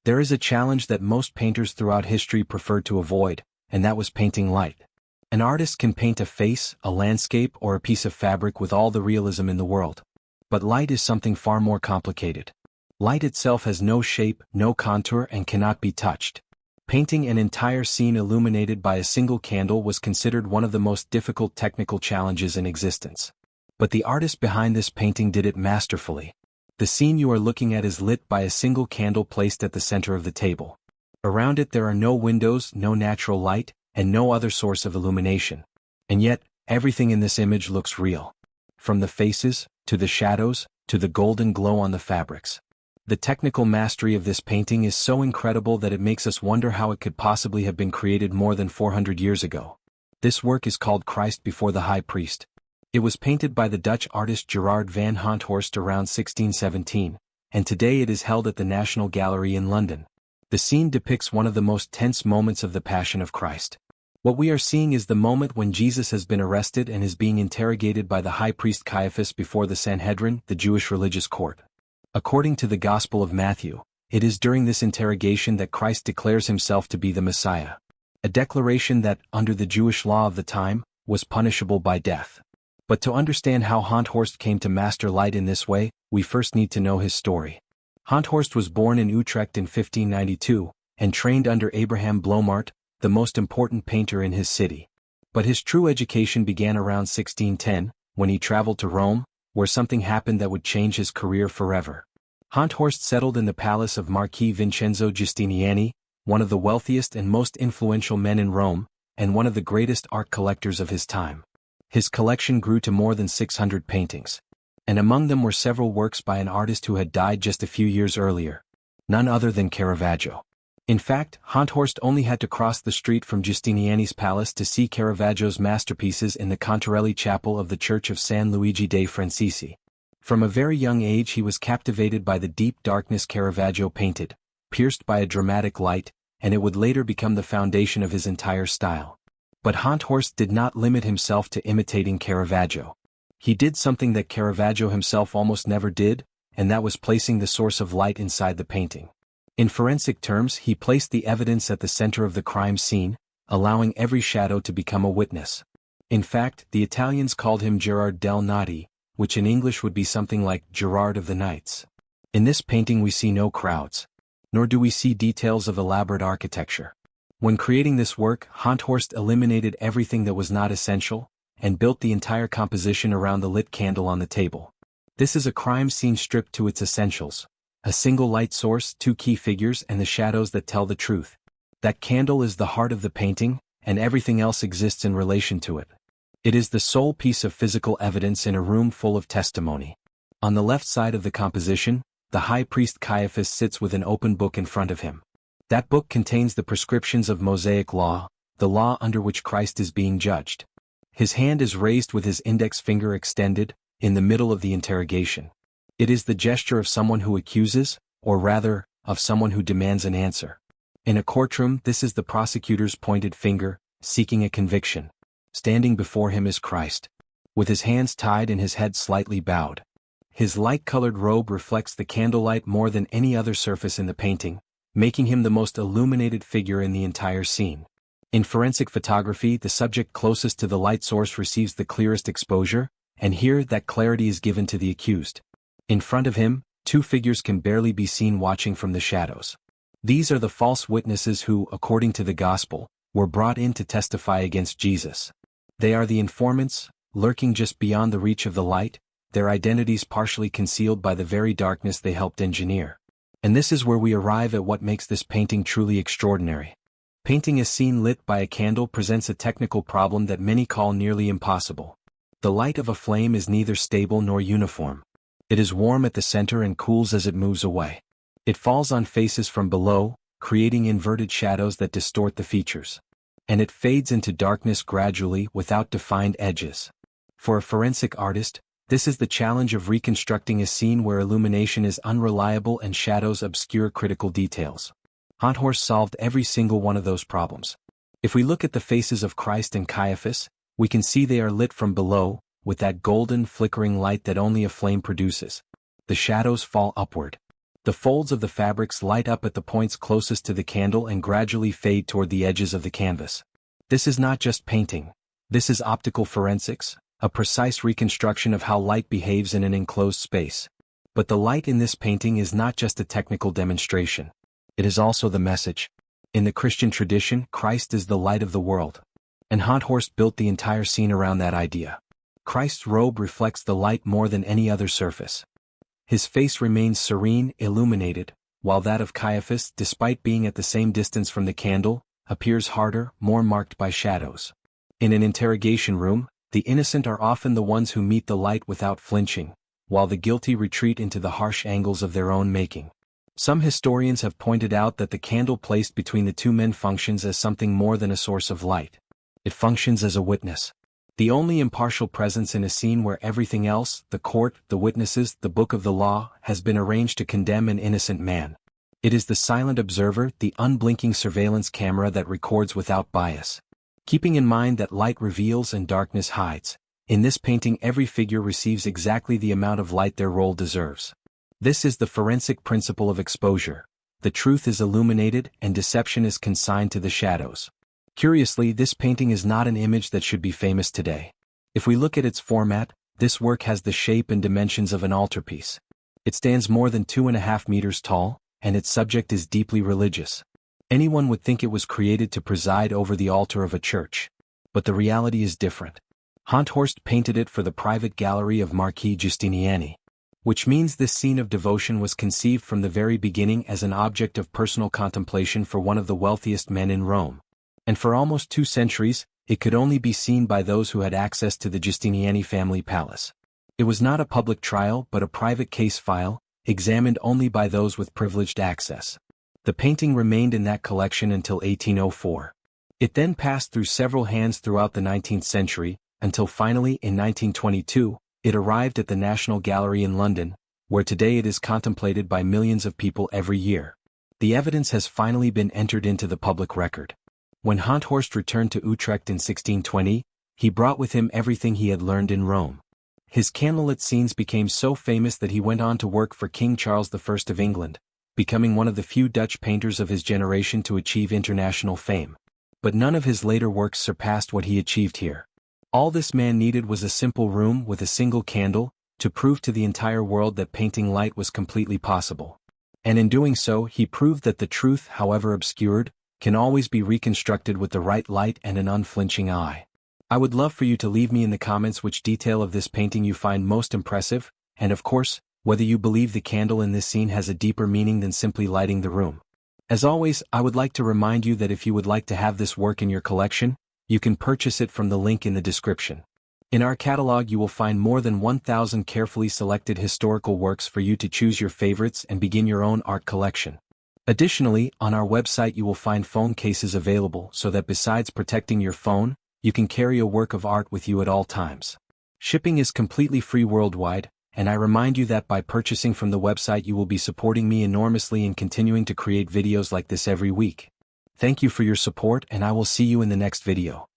There is a challenge that most painters throughout history preferred to avoid, and that was painting light. An artist can paint a face, a landscape, or a piece of fabric with all the realism in the world. But light is something far more complicated. Light itself has no shape, no contour, and cannot be touched. Painting an entire scene illuminated by a single candle was considered one of the most difficult technical challenges in existence. But the artist behind this painting did it masterfully. The scene you are looking at is lit by a single candle placed at the center of the table. Around it there are no windows, no natural light, and no other source of illumination. And yet, everything in this image looks real. From the faces, to the shadows, to the golden glow on the fabrics. The technical mastery of this painting is so incredible that it makes us wonder how it could possibly have been created more than 400 years ago. This work is called Christ Before the High Priest. It was painted by the Dutch artist Gerard van Honthorst around 1617, and today it is held at the National Gallery in London. The scene depicts one of the most tense moments of the Passion of Christ. What we are seeing is the moment when Jesus has been arrested and is being interrogated by the high priest Caiaphas before the Sanhedrin, the Jewish religious court. According to the Gospel of Matthew, it is during this interrogation that Christ declares himself to be the Messiah. A declaration that, under the Jewish law of the time, was punishable by death. But to understand how Honthorst came to master light in this way, we first need to know his story. Honthorst was born in Utrecht in 1592, and trained under Abraham Blommaert, the most important painter in his city. But his true education began around 1610, when he traveled to Rome, where something happened that would change his career forever. Honthorst settled in the palace of Marquis Vincenzo Giustiniani, one of the wealthiest and most influential men in Rome, and one of the greatest art collectors of his time. His collection grew to more than 600 paintings. And among them were several works by an artist who had died just a few years earlier. None other than Caravaggio. In fact, Honthorst only had to cross the street from Giustiniani's palace to see Caravaggio's masterpieces in the Contarelli chapel of the Church of San Luigi dei Francesi. From a very young age he was captivated by the deep darkness Caravaggio painted, pierced by a dramatic light, and it would later become the foundation of his entire style. But Honthorst did not limit himself to imitating Caravaggio. He did something that Caravaggio himself almost never did, and that was placing the source of light inside the painting. In forensic terms, he placed the evidence at the center of the crime scene, allowing every shadow to become a witness. In fact, the Italians called him Gerard del Notti, which in English would be something like Gerard of the Nights. In this painting we see no crowds. Nor do we see details of elaborate architecture. When creating this work, Honthorst eliminated everything that was not essential, and built the entire composition around the lit candle on the table. This is a crime scene stripped to its essentials. A single light source, two key figures, and the shadows that tell the truth. That candle is the heart of the painting, and everything else exists in relation to it. It is the sole piece of physical evidence in a room full of testimony. On the left side of the composition, the high priest Caiaphas sits with an open book in front of him. That book contains the prescriptions of Mosaic law, the law under which Christ is being judged. His hand is raised with his index finger extended, in the middle of the interrogation. It is the gesture of someone who accuses, or rather, of someone who demands an answer. In a courtroom, this is the prosecutor's pointed finger, seeking a conviction. Standing before him is Christ, with his hands tied and his head slightly bowed. His light-colored robe reflects the candlelight more than any other surface in the painting, making him the most illuminated figure in the entire scene. In forensic photography, the subject closest to the light source receives the clearest exposure, and here that clarity is given to the accused. In front of him, two figures can barely be seen watching from the shadows. These are the false witnesses who, according to the Gospel, were brought in to testify against Jesus. They are the informants, lurking just beyond the reach of the light, their identities partially concealed by the very darkness they helped engineer. And this is where we arrive at what makes this painting truly extraordinary. Painting a scene lit by a candle presents a technical problem that many call nearly impossible. The light of a flame is neither stable nor uniform. It is warm at the center and cools as it moves away. It falls on faces from below, creating inverted shadows that distort the features. And it fades into darkness gradually without defined edges. For a forensic artist, this is the challenge of reconstructing a scene where illumination is unreliable and shadows obscure critical details. Honthorst solved every single one of those problems. If we look at the faces of Christ and Caiaphas, we can see they are lit from below, with that golden flickering light that only a flame produces. The shadows fall upward. The folds of the fabrics light up at the points closest to the candle and gradually fade toward the edges of the canvas. This is not just painting. This is optical forensics, a precise reconstruction of how light behaves in an enclosed space. But the light in this painting is not just a technical demonstration. It is also the message. In the Christian tradition, Christ is the light of the world. And Honthorst built the entire scene around that idea. Christ's robe reflects the light more than any other surface. His face remains serene, illuminated, while that of Caiaphas, despite being at the same distance from the candle, appears harder, more marked by shadows. In an interrogation room, the innocent are often the ones who meet the light without flinching, while the guilty retreat into the harsh angles of their own making. Some historians have pointed out that the candle placed between the two men functions as something more than a source of light. It functions as a witness. The only impartial presence in a scene where everything else, the court, the witnesses, the book of the law, has been arranged to condemn an innocent man. It is the silent observer, the unblinking surveillance camera that records without bias. Keeping in mind that light reveals and darkness hides, in this painting every figure receives exactly the amount of light their role deserves. This is the forensic principle of exposure. The truth is illuminated and deception is consigned to the shadows. Curiously, this painting is not an image that should be famous today. If we look at its format, this work has the shape and dimensions of an altarpiece. It stands more than 2.5 meters tall, and its subject is deeply religious. Anyone would think it was created to preside over the altar of a church. But the reality is different. Honthorst painted it for the private gallery of Marquis Giustiniani. Which means this scene of devotion was conceived from the very beginning as an object of personal contemplation for one of the wealthiest men in Rome. And for almost 2 centuries, it could only be seen by those who had access to the Giustiniani family palace. It was not a public trial but a private case file, examined only by those with privileged access. The painting remained in that collection until 1804. It then passed through several hands throughout the 19th century, until finally, in 1922, it arrived at the National Gallery in London, where today it is contemplated by millions of people every year. The evidence has finally been entered into the public record. When Honthorst returned to Utrecht in 1620, he brought with him everything he had learned in Rome. His candlelit scenes became so famous that he went on to work for King Charles I of England, becoming one of the few Dutch painters of his generation to achieve international fame. But none of his later works surpassed what he achieved here. All this man needed was a simple room with a single candle, to prove to the entire world that painting light was completely possible. And in doing so, he proved that the truth, however obscured, can always be reconstructed with the right light and an unflinching eye. I would love for you to leave me in the comments which detail of this painting you find most impressive, and of course, whether you believe the candle in this scene has a deeper meaning than simply lighting the room. As always, I would like to remind you that if you would like to have this work in your collection, you can purchase it from the link in the description. In our catalog you will find more than 1,000 carefully selected historical works for you to choose your favorites and begin your own art collection. Additionally, on our website you will find phone cases available so that besides protecting your phone, you can carry a work of art with you at all times. Shipping is completely free worldwide, and I remind you that by purchasing from the website you will be supporting me enormously in continuing to create videos like this every week. Thank you for your support and I will see you in the next video.